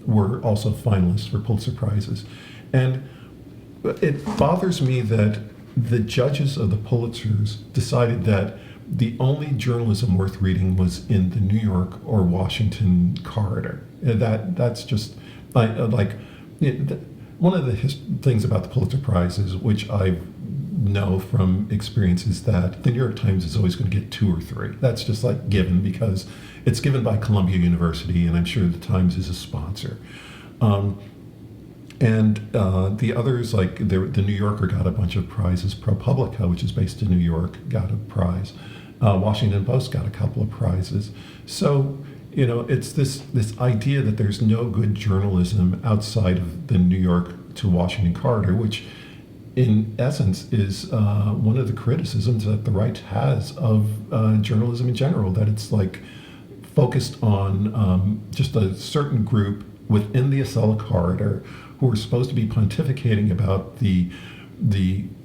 were also finalists for Pulitzer Prizes. And it bothers me that the judges of the Pulitzers decided that the only journalism worth reading was in the New York or Washington corridor. That's just one of the things about the Pulitzer Prizes, which I know from experience, is that the New York Times is always going to get 2 or 3. That's just given because it's given by Columbia University, and I'm sure the Times is a sponsor. And the others, the New Yorker got a bunch of prizes. ProPublica, which is based in New York, got a prize. Washington Post got a couple of prizes. So, it's this idea that there's no good journalism outside of the New York to Washington corridor, which in essence is one of the criticisms that the right has of journalism in general, that it's focused on just a certain group within the Acela corridor who are supposed to be pontificating about the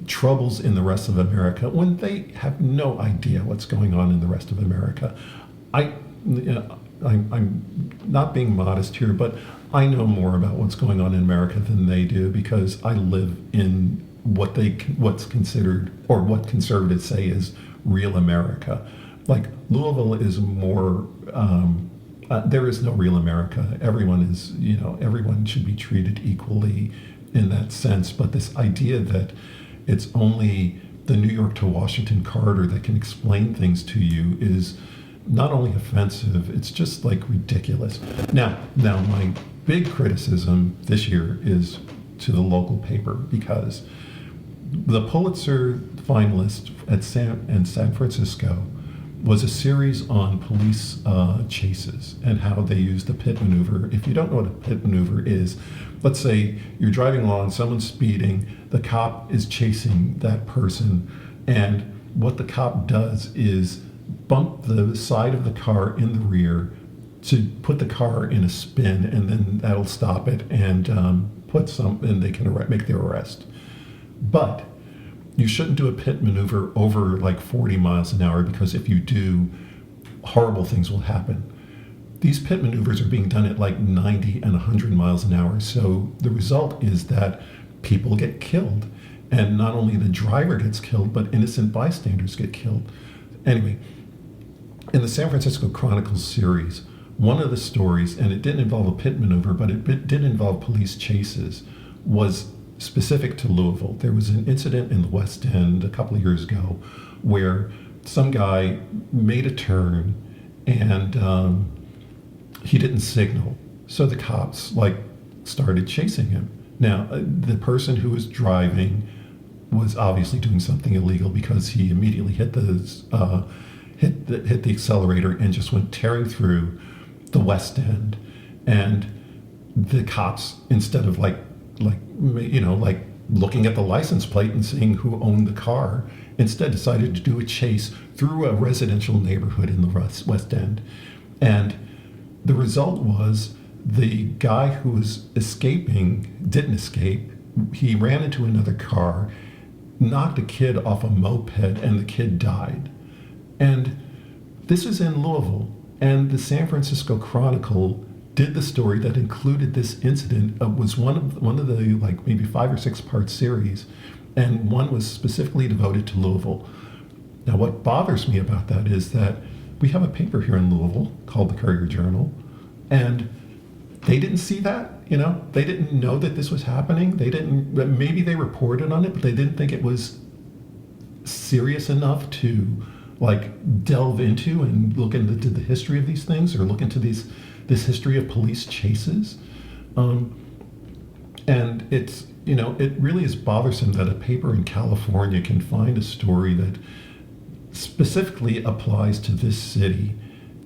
troubles in the rest of America when they have no idea what's going on in the rest of America. I'm not being modest here, but I know more about what's going on in America than they do because I live in what's considered, or what conservatives say is real America. Louisville is more. There is no real America. Everyone should be treated equally in that sense. But this idea that it's only the New York to Washington corridor that can explain things to you is not only offensive, it's just ridiculous. Now my big criticism this year is to the local paper, because the Pulitzer finalist in San Francisco was a series on police chases and how they use the pit maneuver. If you don't know what a pit maneuver is, let's say you're driving along, someone's speeding, the cop is chasing that person, and what the cop does is bump the side of the car in the rear to put the car in a spin, and then that'll stop it and and they can make their arrest. But you shouldn't do a pit maneuver over 40 miles an hour, because if you do, horrible things will happen. These pit maneuvers are being done at 90 and 100 miles an hour. So the result is that people get killed. And not only the driver gets killed, but innocent bystanders get killed. Anyway, in the San Francisco Chronicle series, one of the stories, and it didn't involve a pit maneuver, but it did involve police chases, was specific to Louisville. There was an incident in the West End a couple of years ago where some guy made a turn and he didn't signal. So the cops started chasing him. Now, the person who was driving was obviously doing something illegal, because he immediately hit the accelerator and just went tearing through the West End. And the cops, instead of looking at the license plate and seeing who owned the car. Instead decided to do a chase through a residential neighborhood in the West End. And the result was the guy who was escaping didn't escape. He ran into another car, knocked a kid off a moped, and the kid died. And this is in Louisville. And the San Francisco Chronicle did the story that included this incident. It was one of the like maybe 5 or 6 part series, and one was specifically devoted to Louisville. Now, what bothers me about that is that we have a paper here in Louisville called the Courier-Journal, and they didn't see that. They didn't know that this was happening. Maybe they reported on it, but they didn't think it was serious enough to like delve into and look into the history of these things, or look into this history of police chases. And it's, it really is bothersome that a paper in California can find a story that specifically applies to this city,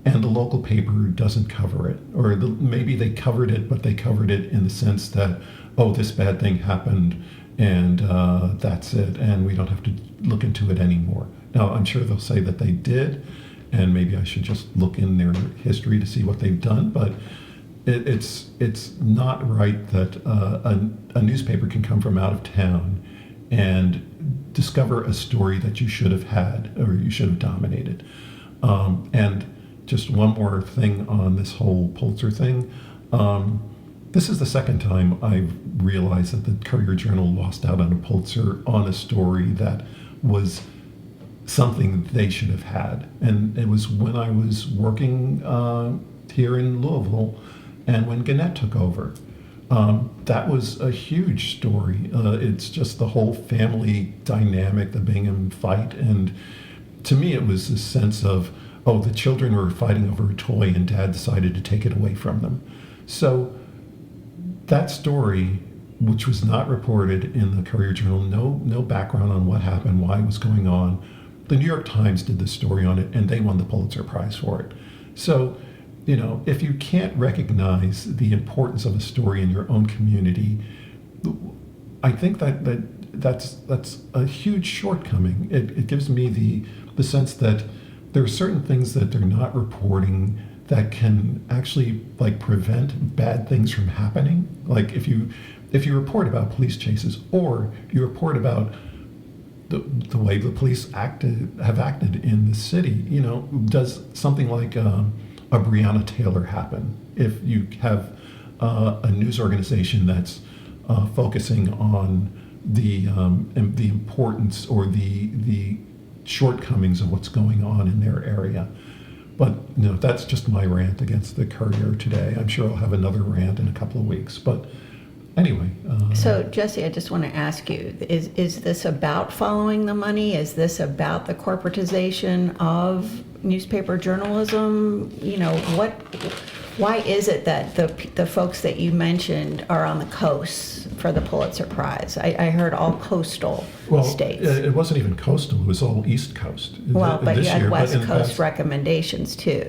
and the local paper doesn't cover it. Or maybe they covered it, but they covered it in the sense that, oh, this bad thing happened, and that's it, and we don't have to look into it anymore. Now, I'm sure they'll say that they did, and maybe I should just look in their history to see what they've done, but it's not right that a newspaper can come from out of town and discover a story that you should have had, or you should have dominated. And just one more thing on this whole Pulitzer thing. This is the second time I've realized that the Courier-Journal lost out on a Pulitzer on a story that was something they should have had. And it was when I was working here in Louisville, and when Gannett took over. That was a huge story. It's just the whole family dynamic, the Bingham fight. And to me, it was this sense of, oh, the children were fighting over a toy and Dad decided to take it away from them. So that story, which was not reported in the Courier-Journal, no background on what happened, why it was going on. The New York Times did the story on it, and they won the Pulitzer Prize for it. So, if you can't recognize the importance of a story in your own community, I think that's a huge shortcoming. It gives me the sense that there are certain things that they're not reporting that can actually like prevent bad things from happening. Like if you report about police chases, or you report about the way the police have acted in the city, does something like a Breonna Taylor happen? If you have a news organization that's focusing on the importance or the shortcomings of what's going on in their area. But that's just my rant against the Courier today. I'm sure I'll have another rant in a couple of weeks. But anyway. So, Jesse, I just want to ask you, is this about following the money? Is this about the corporatization of newspaper journalism? Why is it that the folks that you mentioned are on the coast for the Pulitzer Prize? I heard all coastal states. It wasn't even coastal; it was all East Coast. Well, but you had West Coast recommendations too.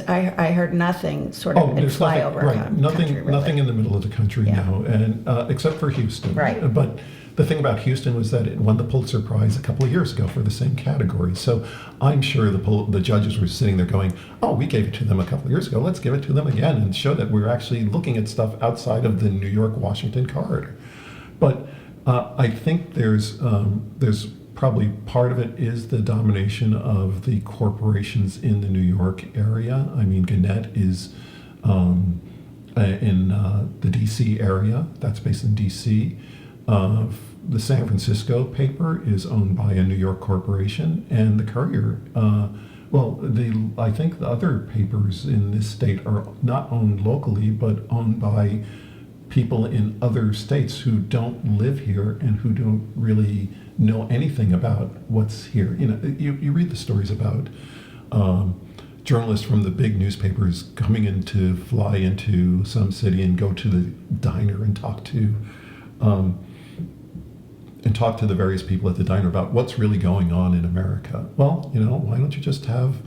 I heard nothing sort of in flyover country, really. Nothing in the middle of the country now, and except for Houston. Right. But the thing about Houston was that it won the Pulitzer Prize a couple of years ago for the same category. So I'm sure the judges were sitting there going, oh, we gave it to them a couple of years ago. Let's give it to them again and show that we're actually looking at stuff outside of the New York-Washington corridor. But I think there's probably part of it is the domination of the corporations in the New York area. I mean, Gannett is in the D.C. area. That's based in D.C. The San Francisco paper is owned by a New York corporation, and the Courier, I think the other papers in this state are not owned locally, but owned by people in other states who don't live here and who don't really know anything about what's here. You read the stories about journalists from the big newspapers coming fly into some city and go to the diner and talk to the various people at the diner about what's really going on in America. Well, why don't you just have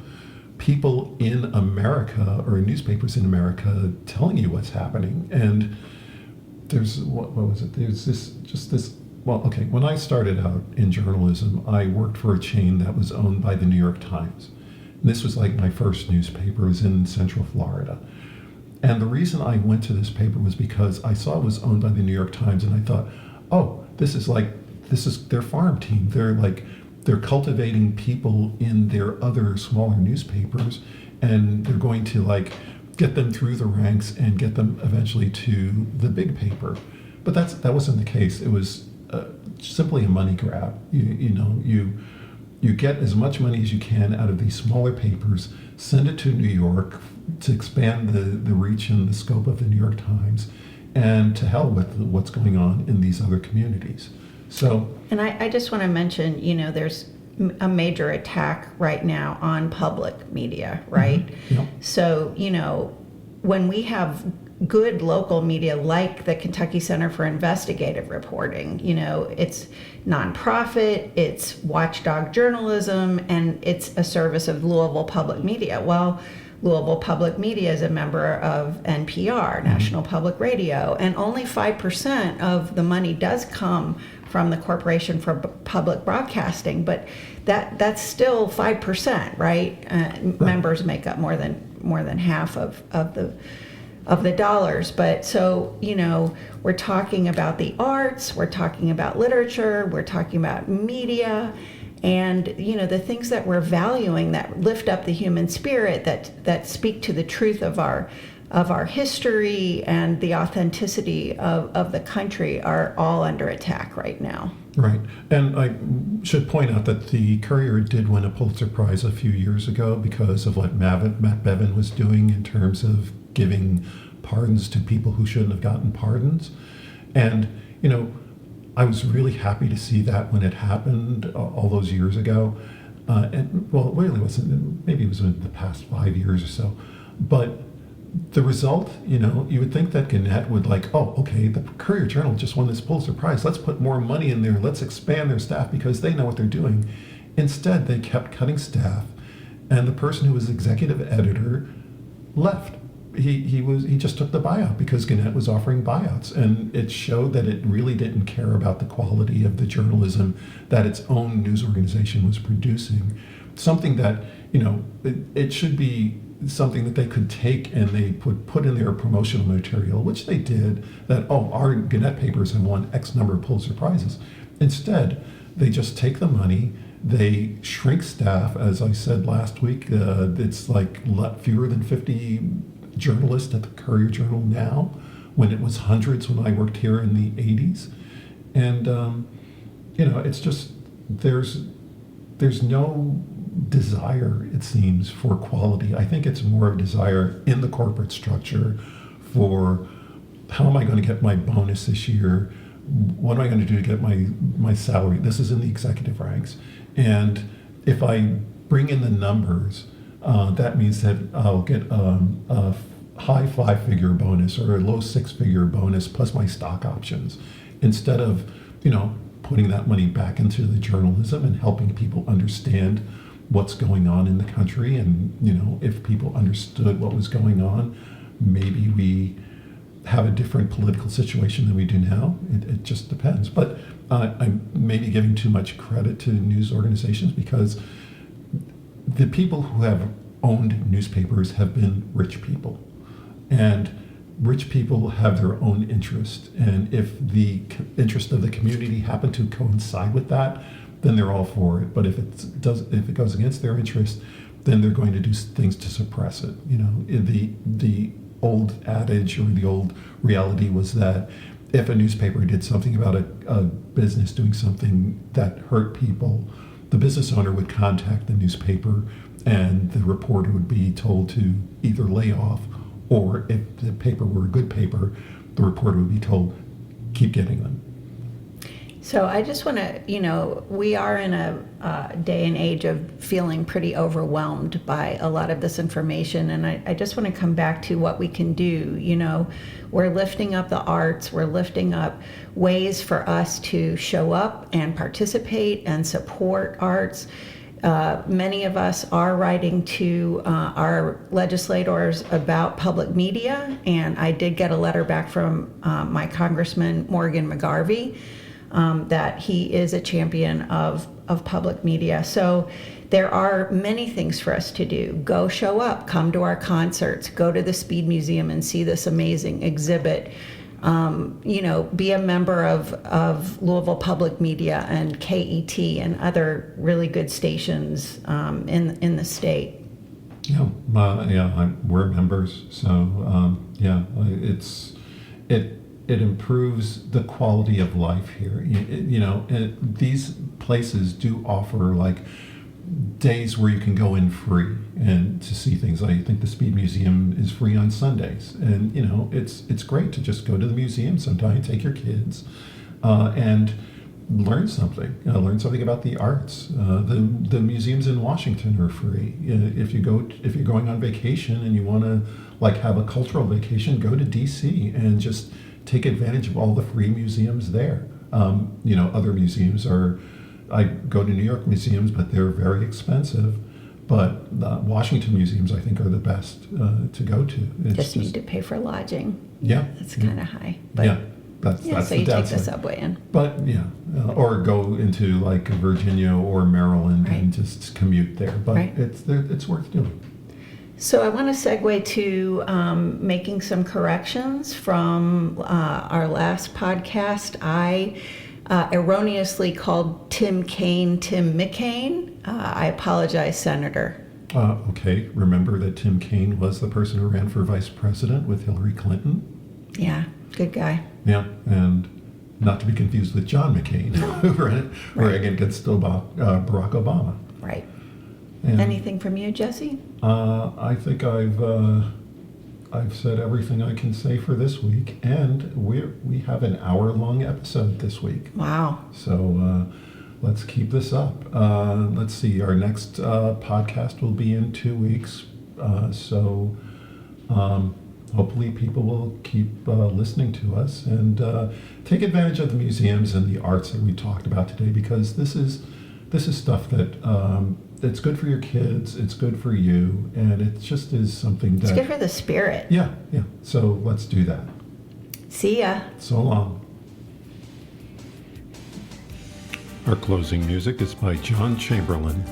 people in America or newspapers in America telling you what's happening? And there's what was it? There's this. Well, okay. When I started out in journalism, I worked for a chain that was owned by the New York Times. And this was like my first newspaper. It was in Central Florida. And the reason I went to this paper was because I saw it was owned by the New York Times, and I thought, oh, this is their farm team. They're cultivating people in their other smaller newspapers, and they're going to like get them through the ranks and get them eventually to the big paper. But that wasn't the case. It was simply a money grab. You get as much money as you can out of these smaller papers, send it to New York to expand the reach and the scope of the New York Times, and to hell with what's going on in these other communities. So, and I just want to mention, there's a major attack right now on public media, right? Mm-hmm. Yep. So, when we have good local media like the Kentucky Center for Investigative Reporting, it's nonprofit, it's watchdog journalism, and it's a service of Louisville Public Media. Well, Louisville Public Media is a member of NPR, National Public Radio, and only 5% of the money does come from the Corporation for Public Broadcasting, but that's still 5%, right? Right. Members make up more than half of the dollars. But so, we're talking about the arts, we're talking about literature, we're talking about media, and the things that we're valuing that lift up the human spirit, that speak to the truth of our history and the authenticity of the country are all under attack right now. Right. And I should point out that the Courier did win a Pulitzer Prize a few years ago because of what Matt Bevin was doing in terms of giving pardons to people who shouldn't have gotten pardons. And, I was really happy to see that when it happened all those years ago. And well, it really wasn't, maybe it was in the past 5 years or so. But the result, you would think that Gannett would oh, okay, the Courier Journal just won this Pulitzer Prize. Let's put more money in there. Let's expand their staff because they know what they're doing. Instead, they kept cutting staff, and the person who was executive editor left. He just took the buyout because Gannett was offering buyouts, and it showed that it really didn't care about the quality of the journalism that its own news organization was producing. Something that it should be something that they could take and they put in their promotional material, which they did. That our Gannett papers have won X number of Pulitzer Prizes. Instead, they just take the money. They shrink staff, as I said last week. It's fewer than 50 journalists at the Courier Journal now, when it was hundreds when I worked here in the 80s. And it's just there's no desire, it seems, for quality. I think it's more of a desire in the corporate structure for how am I going to get my bonus this year? What am I going to do to get my salary? This is in the executive ranks. And if I bring in the numbers, that means that I'll get a high 5-figure bonus or a low 6-figure bonus plus my stock options, instead of putting that money back into the journalism and helping people understand what's going on in the country. And if people understood what was going on, maybe we have a different political situation than we do now. It just depends. But I'm maybe giving too much credit to news organizations, because the people who have owned newspapers have been rich people. And rich people have their own interest. And if the interest of the community happen to coincide with that, then they're all for it. But if it goes against their interest, then they're going to do things to suppress it. The old adage or the old reality was that if a newspaper did something about a business doing something that hurt people, the business owner would contact the newspaper, and the reporter would be told to either lay off, or if the paper were a good paper, the reporter would be told, keep getting them. So I just want to, we are in a day and age of feeling pretty overwhelmed by a lot of this information. And I just want to come back to what we can do. We're lifting up the arts. We're lifting up ways for us to show up and participate and support arts. Many of us are writing to our legislators about public media, and I did get a letter back from my Congressman Morgan McGarvey that he is a champion of public media. So there are many things for us to do. Go show up, come to our concerts, go to the Speed Museum and see this amazing exhibit. Be a member of Louisville Public Media and KET and other really good stations in the state. Yeah, we're members, so it improves the quality of life here. These places do offer like days where you can go in free and to see things. I think the Speed Museum is free on Sundays, and it's great to just go to the museum sometime, take your kids, and learn something. Learn something about the arts. The museums in Washington are free. If you're going on vacation and you want to like have a cultural vacation, go to DC and just take advantage of all the free museums there. Other museums are. I go to New York museums, but they're very expensive. But the Washington museums, I think, are the best to go to. Just need to pay for lodging. Yeah. That's kind of high. But that's so the you downside. take the subway in. But or go into like Virginia or Maryland right. and just commute there. But right. it's worth doing. So I want to segue to making some corrections from our last podcast. I erroneously called Tim Kaine Tim McCain. I apologize, Senator. Okay, remember that Tim Kaine was the person who ran for vice president with Hillary Clinton? Yeah, good guy. Yeah, and not to be confused with John McCain, who ran against Barack Obama. Right. And anything from you, Jesse? I think I've said everything I can say for this week, and we have an hour-long episode this week. Wow. So let's keep this up. Let's see, our next podcast will be in 2 weeks. So hopefully people will keep listening to us and take advantage of the museums and the arts that we talked about today, because this is stuff that it's good for your kids, it's good for you, and it just is something that... It's good for the spirit. Yeah. So let's do that. See ya. So long. Our closing music is by John Chamberlain.